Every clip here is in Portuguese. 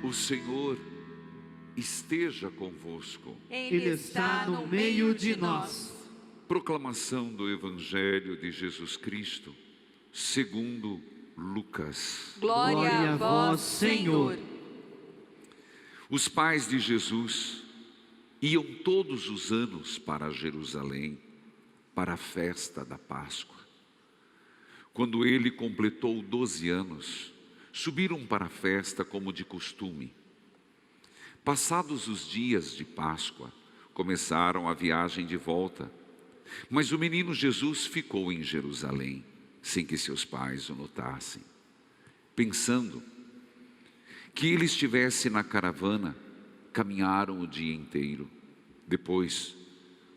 O Senhor esteja convosco. Ele está no meio de nós. Proclamação do Evangelho de Jesus Cristo, segundo Lucas. Glória a vós, Senhor. Os pais de Jesus iam todos os anos para Jerusalém, para a festa da Páscoa. Quando ele completou 12 anos, subiram para a festa como de costume. Passados os dias de Páscoa, começaram a viagem de volta. Mas o menino Jesus ficou em Jerusalém, sem que seus pais o notassem. Pensando que ele estivesse na caravana, caminharam o dia inteiro. Depois,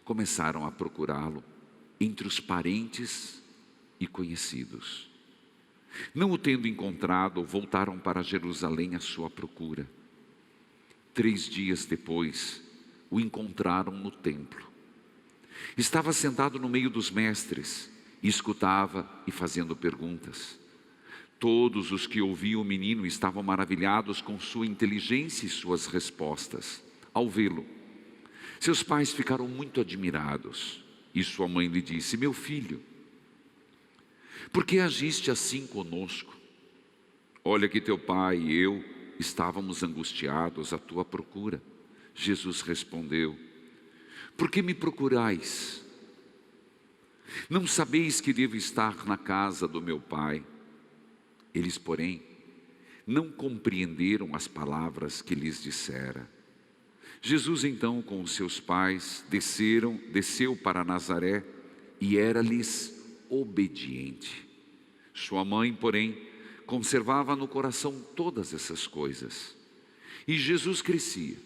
começaram a procurá-lo entre os parentes e conhecidos. Não o tendo encontrado, voltaram para Jerusalém à sua procura. 3 dias depois, o encontraram no templo. Estava sentado no meio dos mestres, e escutava e fazendo perguntas. Todos os que ouviam o menino estavam maravilhados com sua inteligência e suas respostas. Ao vê-lo, seus pais ficaram muito admirados, e sua mãe lhe disse: meu filho, por que agiste assim conosco? Olha que teu pai e eu estávamos angustiados à tua procura. Jesus respondeu: por que me procurais? Não sabeis que devo estar na casa do meu pai? Eles, porém, não compreenderam as palavras que lhes dissera. Jesus então com os seus pais desceu para Nazaré e era-lhes obediente. Sua mãe, porém, conservava no coração todas essas coisas. E Jesus crescia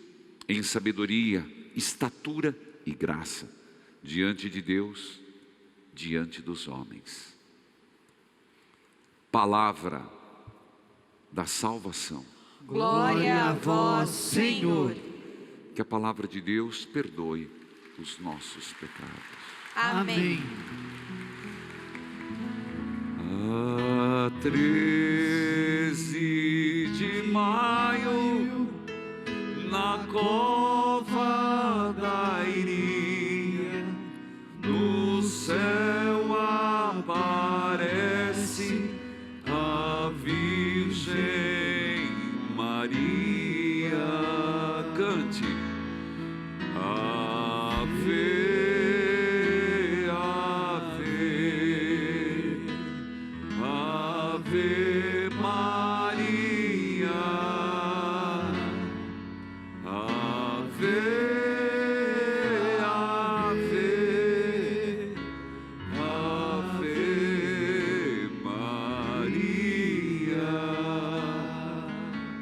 em sabedoria, estatura e graça, diante de Deus, diante dos homens. Palavra da salvação. Glória a vós, Senhor. Que a palavra de Deus perdoe os nossos pecados. Amém. A 13 de maio, na cova da Iria, no céu aparece a Virgem Maria. Cante. Ave, ave, ave Maria. Ave, ave, ave Maria.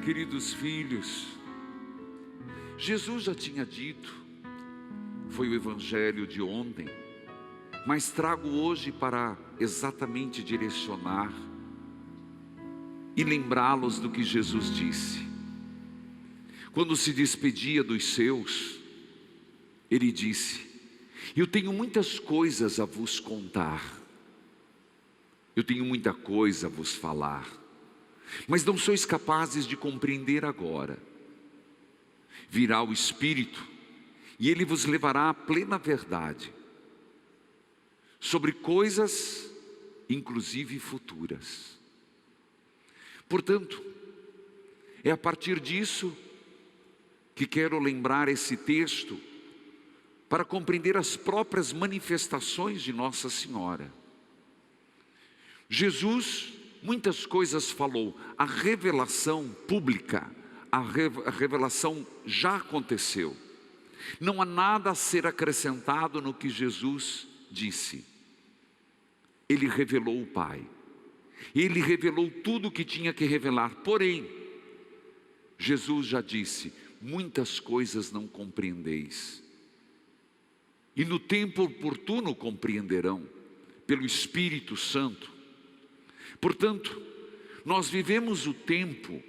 Queridos filhos, Jesus já tinha dito, foi o evangelho de ontem, mas trago hoje para exatamente direcionar e lembrá-los do que Jesus disse. Quando se despedia dos seus, ele disse: eu tenho muitas coisas a vos contar, eu tenho muita coisa a vos falar, mas não sois capazes de compreender agora. Virá o Espírito e ele vos levará à plena verdade sobre coisas, inclusive futuras. Portanto, é a partir disso que quero lembrar esse texto para compreender as próprias manifestações de Nossa Senhora. Jesus muitas coisas falou, a revelação pública, a revelação já aconteceu. Não há nada a ser acrescentado no que Jesus disse. Ele revelou o Pai. Ele revelou tudo o que tinha que revelar. Porém, Jesus já disse: muitas coisas não compreendeis. E no tempo oportuno compreenderão, pelo Espírito Santo. Portanto, nós vivemos o tempo,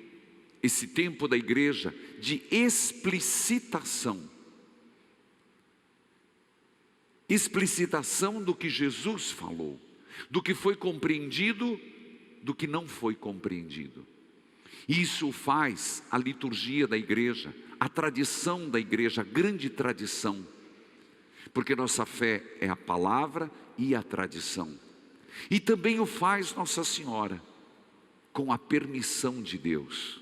esse tempo da igreja, de explicitação. Explicitação do que Jesus falou, do que foi compreendido, do que não foi compreendido. Isso faz a liturgia da igreja, a tradição da igreja, a grande tradição. Porque nossa fé é a palavra e a tradição. E também o faz Nossa Senhora, com a permissão de Deus.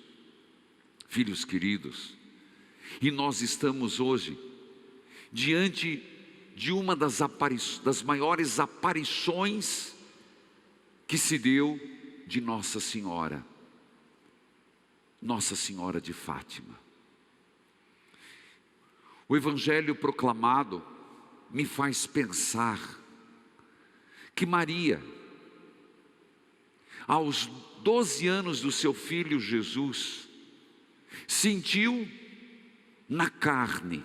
Filhos queridos, e nós estamos hoje diante de uma das maiores aparições que se deu de Nossa Senhora de Fátima. O evangelho proclamado me faz pensar que Maria, aos 12 anos do seu filho Jesus, sentiu na carne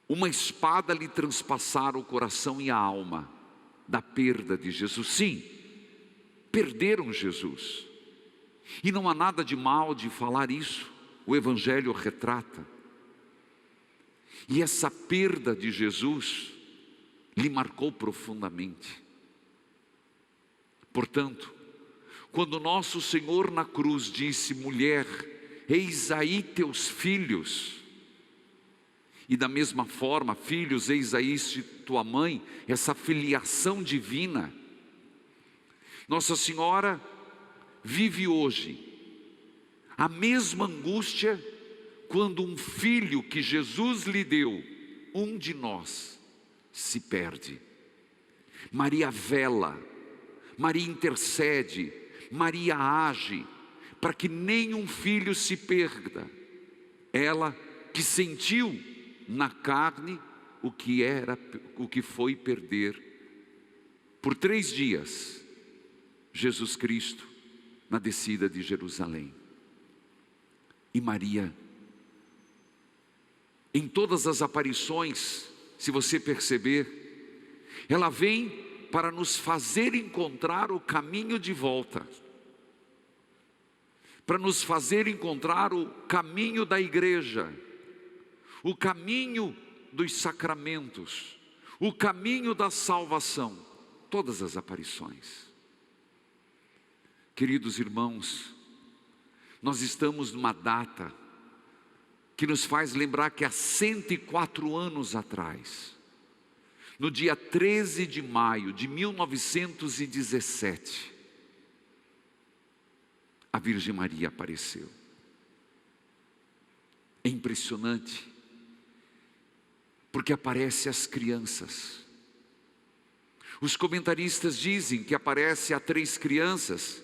uma espada lhe transpassar o coração e a alma da perda de Jesus. Sim, perderam Jesus. E não há nada de mal de falar isso, o evangelho retrata. E essa perda de Jesus lhe marcou profundamente. Portanto, quando nosso Senhor na cruz disse: mulher, eis aí teus filhos, e da mesma forma, filhos, eis aí tua mãe, essa filiação divina, Nossa Senhora vive hoje a mesma angústia quando um filho que Jesus lhe deu, um de nós, se perde. Maria vela, Maria intercede, Maria age para que nenhum filho se perda. Ela que sentiu na carne o que foi perder por 3 dias Jesus Cristo na descida de Jerusalém. E Maria, em todas as aparições, se você perceber, ela vem para nos fazer encontrar o caminho de volta, para nos fazer encontrar o caminho da igreja, o caminho dos sacramentos, o caminho da salvação. Todas as aparições. Queridos irmãos, nós estamos numa data que nos faz lembrar que há 104 anos atrás, no dia 13 de maio de 1917, a Virgem Maria apareceu. É impressionante, porque aparece às crianças. Os comentaristas dizem que aparece a 3 crianças,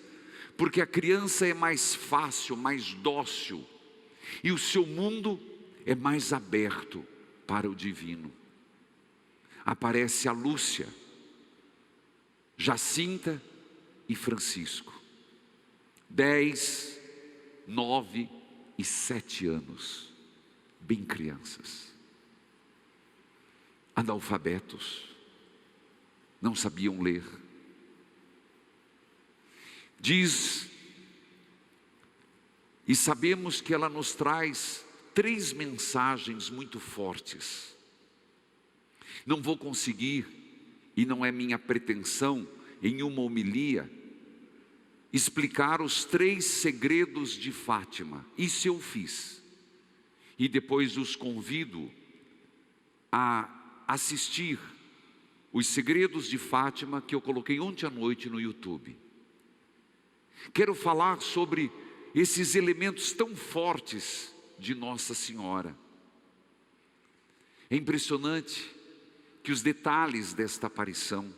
porque a criança é mais fácil, mais dócil, e o seu mundo é mais aberto para o divino. Aparece a Lúcia, Jacinta e Francisco, 10, 9 e 7 anos, bem crianças, analfabetos, não sabiam ler. Diz, e sabemos que ela nos traz 3 mensagens muito fortes. Não vou conseguir, e não é minha pretensão, em uma homilia, explicar os 3 segredos de Fátima. Isso eu fiz. E depois os convido a assistir os segredos de Fátima que eu coloquei ontem à noite no YouTube. Quero falar sobre esses elementos tão fortes de Nossa Senhora. É impressionante que os detalhes desta aparição.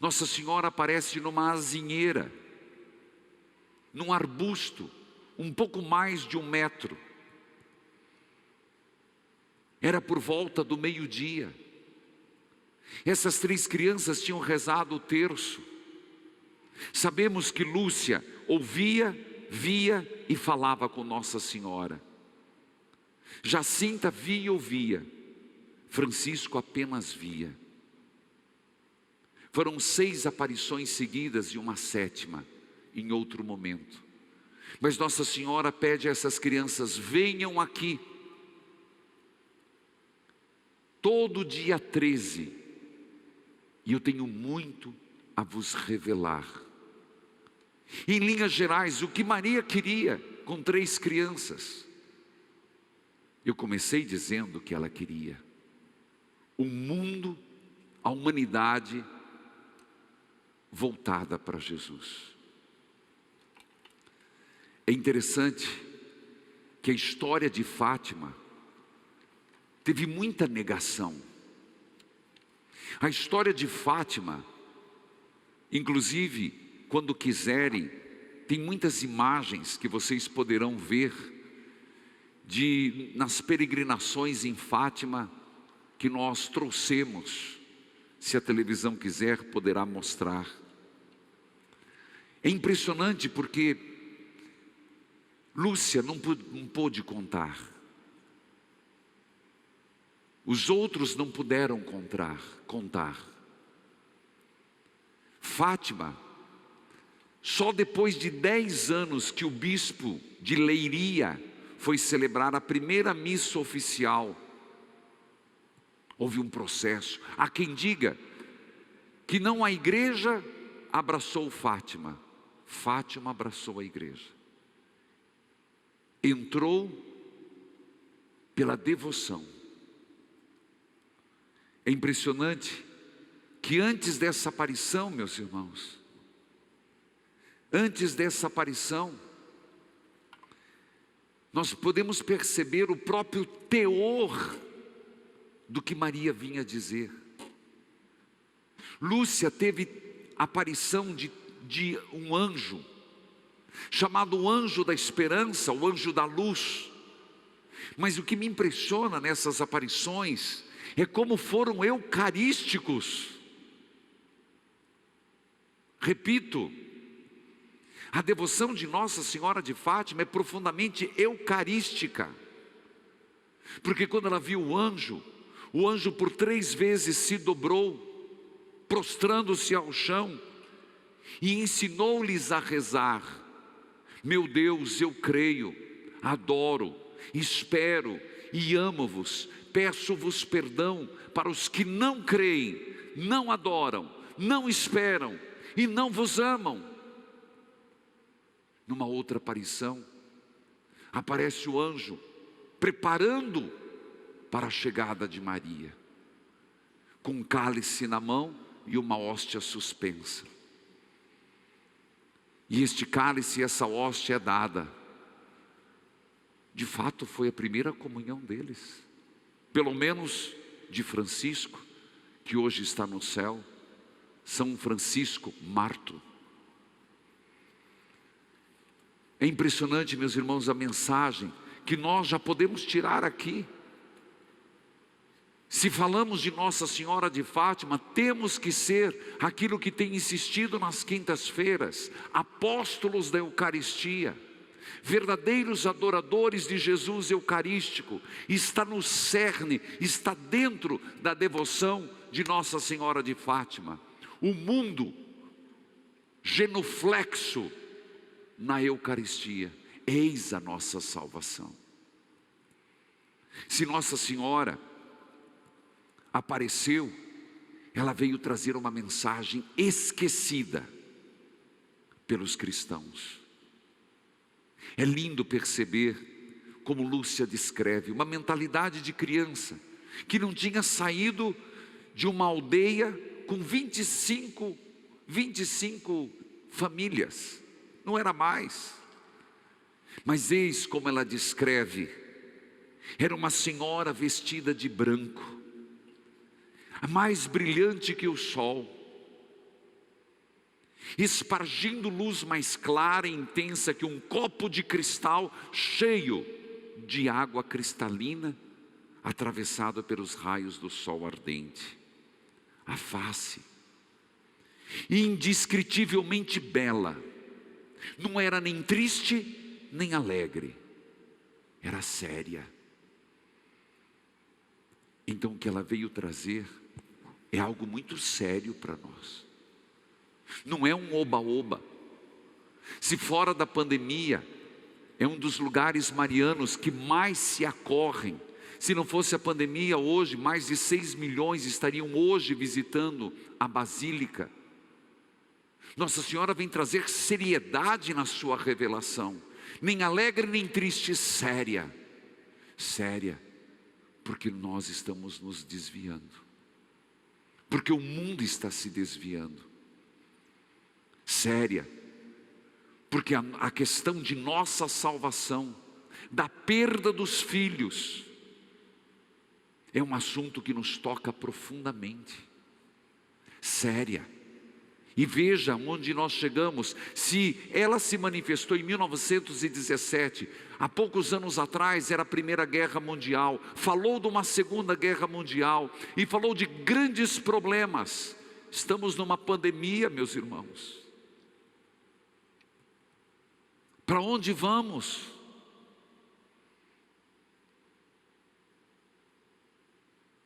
Nossa Senhora aparece numa azinheira, num arbusto, um pouco mais de 1 metro. Era por volta do meio-dia. Essas 3 crianças tinham rezado o terço. Sabemos que Lúcia ouvia, via e falava com Nossa Senhora. Jacinta via e ouvia. Francisco apenas via. Foram 6 aparições seguidas e uma 7ª em outro momento. Mas Nossa Senhora pede a essas crianças: venham aqui. Todo dia 13. E eu tenho muito a vos revelar. Em linhas gerais, o que Maria queria com 3 crianças? Eu comecei dizendo que ela queria o mundo, a humanidade voltada para Jesus. É interessante que a história de Fátima teve muita negação. A história de Fátima, inclusive, quando quiserem, tem muitas imagens que vocês poderão ver nas peregrinações em Fátima que nós trouxemos. Se a televisão quiser, poderá mostrar. É impressionante porque Lúcia não pôde contar. Os outros não puderam contar. Fátima, só depois de 10 anos que o bispo de Leiria foi celebrar a primeira missa oficial, houve um processo. Há quem diga que não a igreja abraçou Fátima, Fátima abraçou a igreja. Entrou pela devoção. É impressionante que antes dessa aparição, meus irmãos, antes dessa aparição, nós podemos perceber o próprio teor do que Maria vinha dizer. Lúcia teve aparição de um anjo, chamado o anjo da esperança, o anjo da luz. Mas o que me impressiona nessas aparições é como foram eucarísticos. Repito, a devoção de Nossa Senhora de Fátima é profundamente eucarística. Porque quando ela viu o anjo por 3 vezes se dobrou, prostrando-se ao chão, e ensinou-lhes a rezar: meu Deus, eu creio, adoro, espero e amo-vos. Peço-vos perdão para os que não creem, não adoram, não esperam e não vos amam. Numa outra aparição, aparece o anjo preparando para a chegada de Maria, com um cálice na mão e uma hóstia suspensa. E este cálice e essa hóstia é dada. De fato, foi a primeira comunhão deles. Pelo menos de Francisco, que hoje está no céu, São Francisco Mártir. É impressionante, meus irmãos, a mensagem que nós já podemos tirar aqui. Se falamos de Nossa Senhora de Fátima, temos que ser aquilo que tem insistido nas quintas-feiras: apóstolos da Eucaristia, verdadeiros adoradores de Jesus eucarístico. Está no cerne, está dentro da devoção de Nossa Senhora de Fátima. O mundo genuflexo na Eucaristia, eis a nossa salvação. Se Nossa Senhora apareceu, ela veio trazer uma mensagem esquecida pelos cristãos. É lindo perceber como Lúcia descreve uma mentalidade de criança que não tinha saído de uma aldeia com 25 famílias, não era mais. Mas eis como ela descreve: era uma senhora vestida de branco, a mais brilhante que o sol, espargindo luz mais clara e intensa que um copo de cristal cheio de água cristalina, atravessado pelos raios do sol ardente. A face, indescritivelmente bela, não era nem triste nem alegre, era séria. Então o que ela veio trazer é algo muito sério para nós. Não é um oba-oba. Se fora da pandemia é um dos lugares marianos que mais se acorrem, se não fosse a pandemia hoje, mais de 6 milhões estariam hoje visitando a Basílica. Nossa Senhora vem trazer seriedade na sua revelação. Nem alegre, nem triste, séria. Séria, porque nós estamos nos desviando. Porque o mundo está se desviando. Séria, porque a questão de nossa salvação, da perda dos filhos, é um assunto que nos toca profundamente. Séria. E veja onde nós chegamos. Se ela se manifestou em 1917, há poucos anos atrás era a Primeira Guerra Mundial, falou de uma Segunda Guerra Mundial e falou de grandes problemas. Estamos numa pandemia, meus irmãos. Para onde vamos?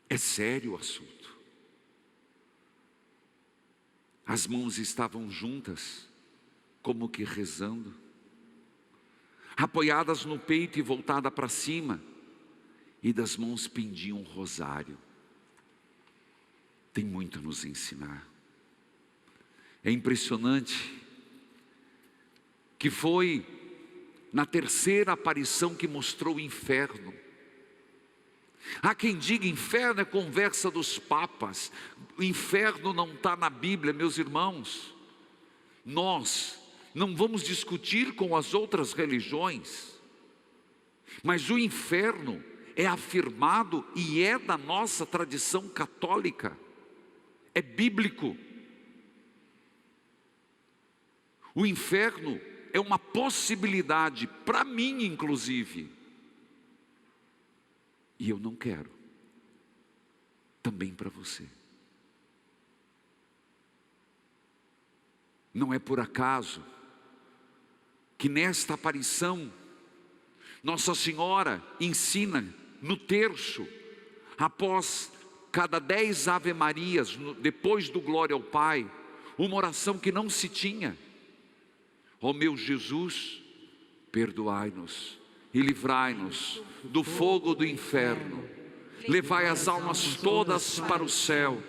É sério o assunto. As mãos estavam juntas, como que rezando, apoiadas no peito e voltada para cima, e das mãos pendia um rosário. Tem muito a nos ensinar. É impressionante que foi na terceira aparição que mostrou o inferno. Há quem diga inferno é conversa dos papas. O inferno não está na Bíblia, meus irmãos. Nós não vamos discutir com as outras religiões, mas o inferno é afirmado e é da nossa tradição católica. É bíblico. O inferno é uma possibilidade, para mim inclusive. E eu não quero. Também para você. Não é por acaso que nesta aparição Nossa Senhora ensina no terço, após cada 10 Ave Marias, depois do Glória ao Pai, uma oração que não se tinha. Ó meu Jesus, perdoai-nos e livrai-nos do fogo do inferno. Levai as almas todas para o céu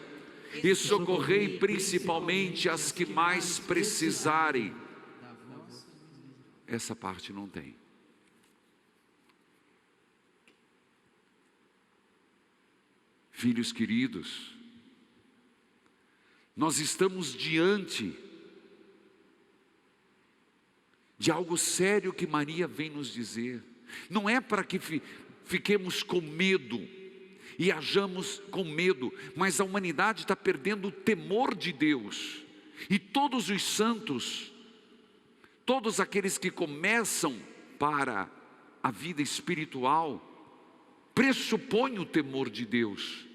e socorrei principalmente as que mais precisarem. Essa parte não tem. Filhos queridos, nós estamos diante de algo sério que Maria vem nos dizer. Não é para que fiquemos com medo e hajamos com medo, mas a humanidade está perdendo o temor de Deus. E todos os santos, todos aqueles que começam para a vida espiritual, pressupõem o temor de Deus.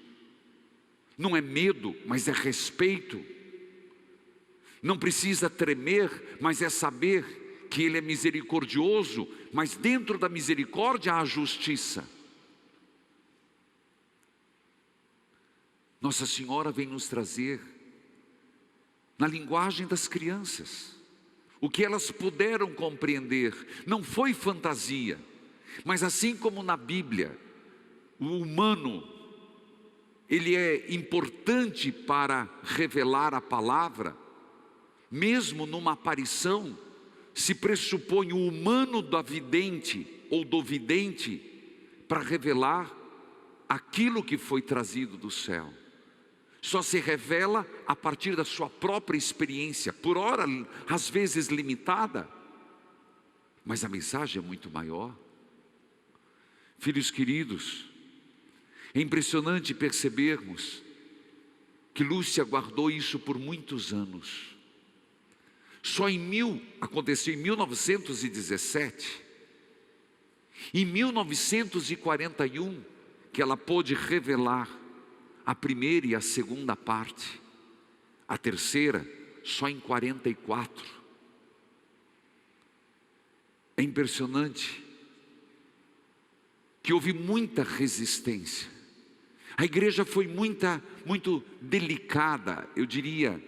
Não é medo, mas é respeito. Não precisa tremer, mas é saber que Ele é misericordioso, mas dentro da misericórdia há a justiça. Nossa Senhora vem nos trazer, na linguagem das crianças, o que elas puderam compreender. Não foi fantasia, mas assim como na Bíblia, o humano, ele é importante para revelar a palavra, mesmo numa aparição, se pressupõe o humano da vidente ou do vidente para revelar aquilo que foi trazido do céu. Só se revela a partir da sua própria experiência, por ora às vezes limitada, mas a mensagem é muito maior. Filhos queridos, é impressionante percebermos que Lúcia guardou isso por muitos anos. Só aconteceu em 1917, em 1941, que ela pôde revelar a primeira e a segunda parte, a terceira só em 44. É impressionante que houve muita resistência. A igreja foi muito delicada, eu diria,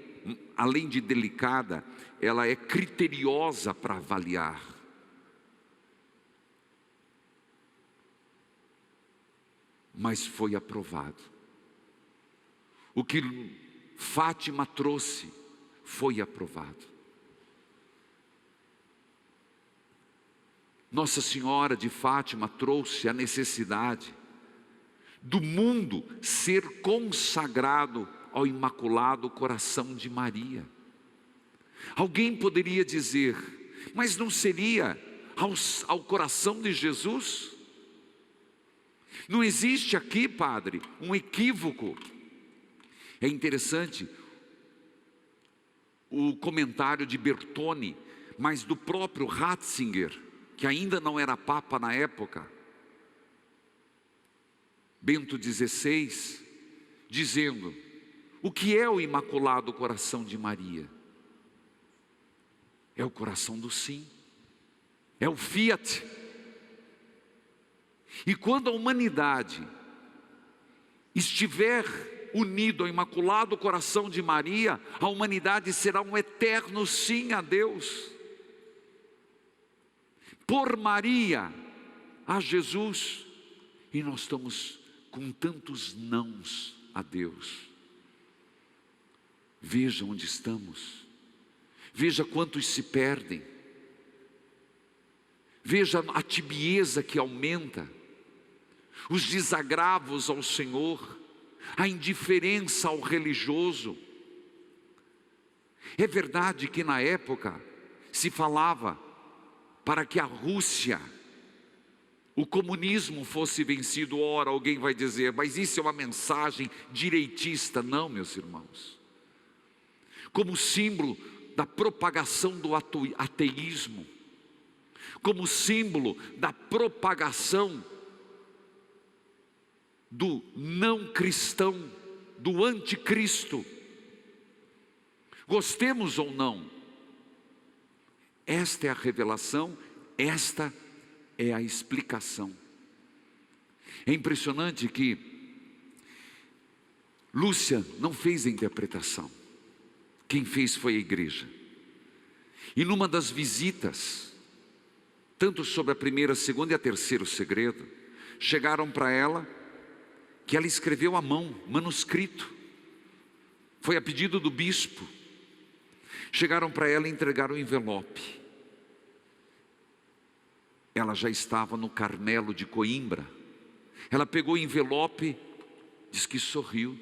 além de delicada, ela é criteriosa para avaliar. Mas foi aprovado. O que Fátima trouxe foi aprovado. Nossa Senhora de Fátima trouxe a necessidade do mundo ser consagrado ao Imaculado Coração de Maria. Alguém poderia dizer, mas não seria ao coração de Jesus? Não existe aqui, padre, um equívoco. É interessante o comentário de Bertone, mas do próprio Ratzinger, que ainda não era papa na época, Bento XVI, dizendo: o que é o Imaculado Coração de Maria? É o coração do sim, é o fiat. E quando a humanidade estiver unida ao Imaculado Coração de Maria, a humanidade será um eterno sim a Deus. Por Maria a Jesus, e nós estamos com tantos nãos a Deus. Veja onde estamos, veja quantos se perdem, veja a tibieza que aumenta, os desagravos ao Senhor, a indiferença ao religioso. É verdade que na época se falava para que a Rússia, o comunismo fosse vencido. Ora, alguém vai dizer, mas isso é uma mensagem direitista. Não, meus irmãos. Como símbolo da propagação do ateísmo, como símbolo da propagação do não cristão, do anticristo. Gostemos ou não, esta é a revelação, esta é a explicação. É impressionante que Lúcia não fez a interpretação, quem fez foi a igreja. E numa das visitas, tanto sobre a primeira, a segunda e a terceiro segredo, chegaram para ela que ela escreveu à mão, manuscrito, foi a pedido do bispo. Chegaram para ela e entregaram o envelope. Ela já estava no Carmelo de Coimbra. Ela pegou o envelope, diz que sorriu.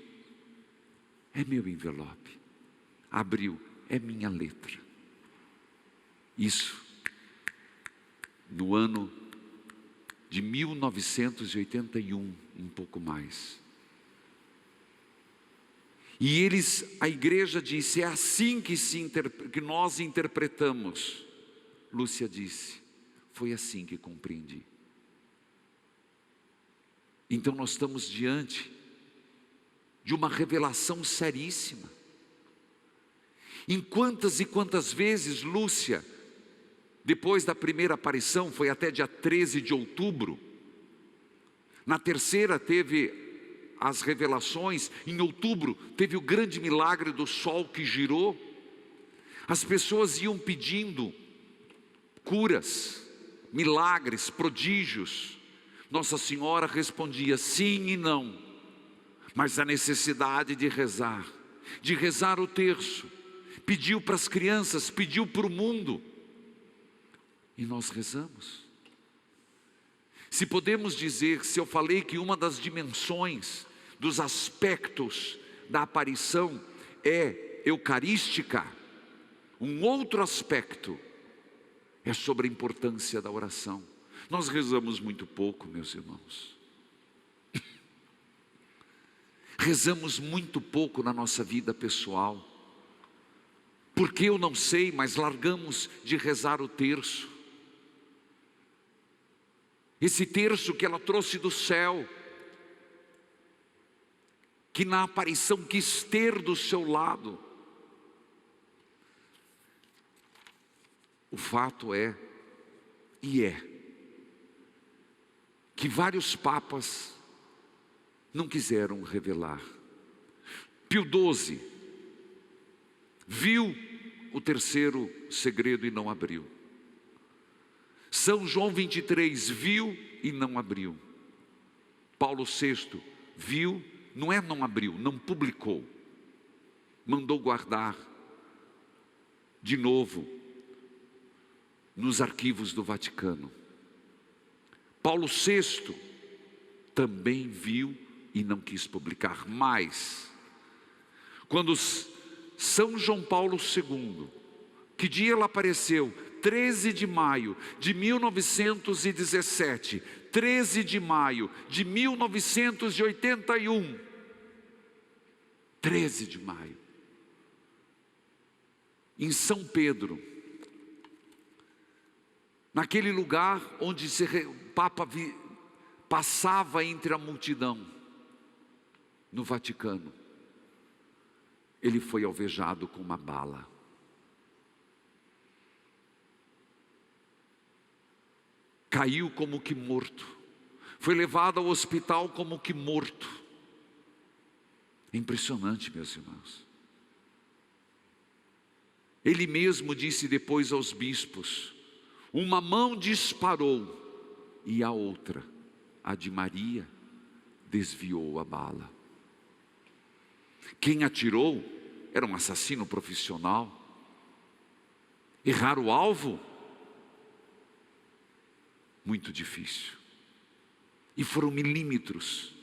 É meu envelope. Abriu, é minha letra. Isso no ano de 1981, um pouco mais. E a igreja disse, é assim que nós interpretamos. Lúcia disse, foi assim que compreendi. Então nós estamos diante de uma revelação seríssima. Em quantas e quantas vezes Lúcia, depois da primeira aparição, foi até dia 13 de outubro, na terceira teve as revelações, em outubro teve o grande milagre do sol que girou, as pessoas iam pedindo curas, milagres, prodígios. Nossa Senhora respondia sim e não, mas a necessidade de rezar o terço, pediu para as crianças, pediu para o mundo, e nós rezamos. Se podemos dizer, se eu falei que uma das dimensões, dos aspectos da aparição é eucarística, um outro aspecto é sobre a importância da oração. Nós rezamos muito pouco, meus irmãos. Rezamos muito pouco na nossa vida pessoal. Porque eu não sei, mas largamos de rezar o terço. Esse terço que ela trouxe do céu, que na aparição quis ter do seu lado. O fato é, que vários papas não quiseram revelar. Pio XII viu o terceiro segredo e não abriu. São João 23 viu e não abriu. Paulo VI viu, não abriu, não publicou. Mandou guardar de novo nos arquivos do Vaticano. Paulo VI também viu e não quis publicar. Mas, quando São João Paulo II, que dia ele apareceu? 13 de maio de 1917, 13 de maio de 1981, 13 de maio, em São Pedro, naquele lugar onde o Papa passava entre a multidão, no Vaticano, ele foi alvejado com uma bala. Caiu como que morto, foi levado ao hospital como que morto. Impressionante, meus irmãos. Ele mesmo disse depois aos bispos: uma mão disparou e a outra, a de Maria, desviou a bala. Quem atirou era um assassino profissional. Errar o alvo? Muito difícil. E foram milímetros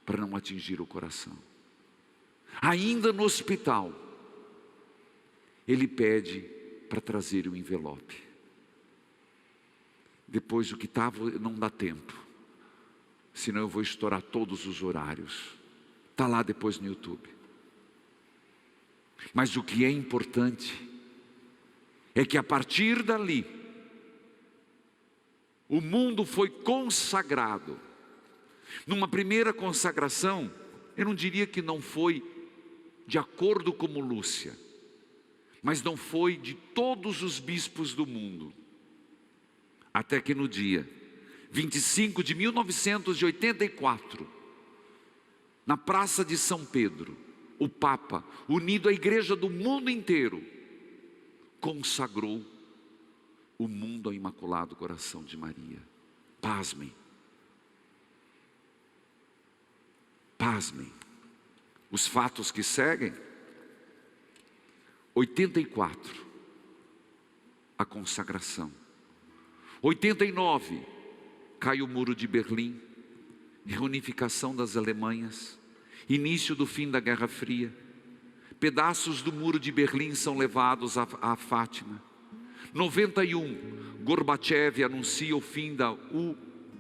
para não atingir o coração. Ainda no hospital, ele pede para trazer o envelope. Depois o que estava, não dá tempo, senão eu vou estourar todos os horários. Está lá depois no YouTube. Mas o que é importante é que a partir dali, o mundo foi consagrado. Numa primeira consagração, eu não diria que não foi de acordo com Lúcia, mas não foi de todos os bispos do mundo. Até que no dia 25 de 1984, na Praça de São Pedro, o Papa, unido à igreja do mundo inteiro, consagrou o mundo ao Imaculado Coração de Maria. Pasmem. Pasmem. Os fatos que seguem. 84, a consagração. 89, cai o muro de Berlim, reunificação das Alemanhas, início do fim da Guerra Fria. Pedaços do muro de Berlim são levados a Fátima. 91, Gorbachev anuncia o fim da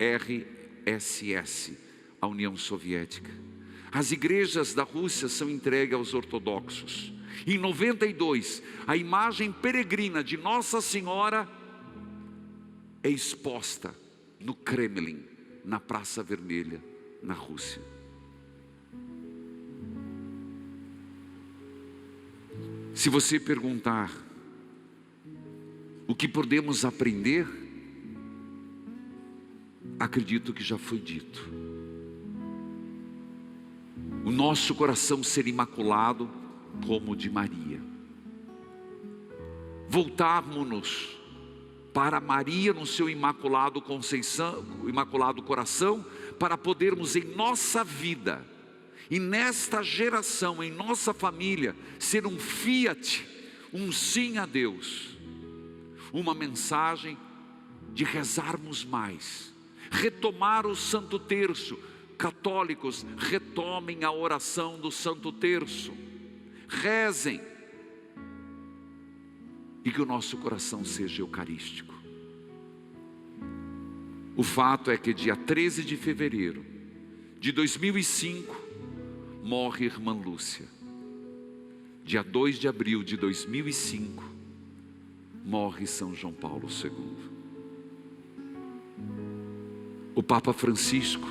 URSS, a União Soviética. As igrejas da Rússia são entregues aos ortodoxos. Em 92, a imagem peregrina de Nossa Senhora é exposta no Kremlin, na Praça Vermelha, na Rússia. Se você perguntar o que podemos aprender, acredito que já foi dito. O nosso coração ser imaculado como o de Maria. Voltarmos-nos para Maria no seu imaculado coração, para podermos em nossa vida e nesta geração, em nossa família, ser um fiat, um sim a Deus, uma mensagem de rezarmos mais, retomar o Santo Terço. Católicos, retomem a oração do Santo Terço, rezem, e que o nosso coração seja eucarístico. O fato é que dia 13 de fevereiro de 2005, morre irmã Lúcia. Dia 2 de abril de 2005, morre São João Paulo II. O Papa Francisco,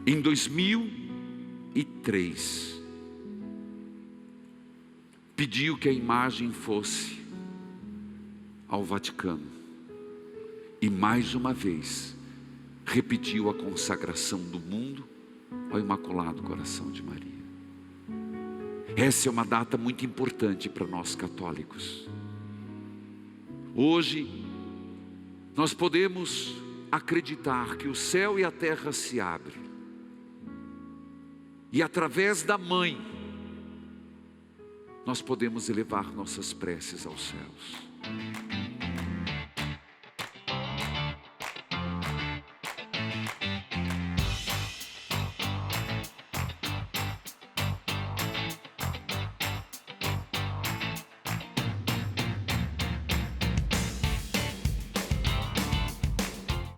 em 2003, pediu que a imagem fosse ao Vaticano. E mais uma vez, repetiu a consagração do mundo ao Imaculado Coração de Maria. Essa é uma data muito importante para nós católicos. Hoje, nós podemos acreditar que o céu e a terra se abrem. E através da mãe, nós podemos elevar nossas preces aos céus.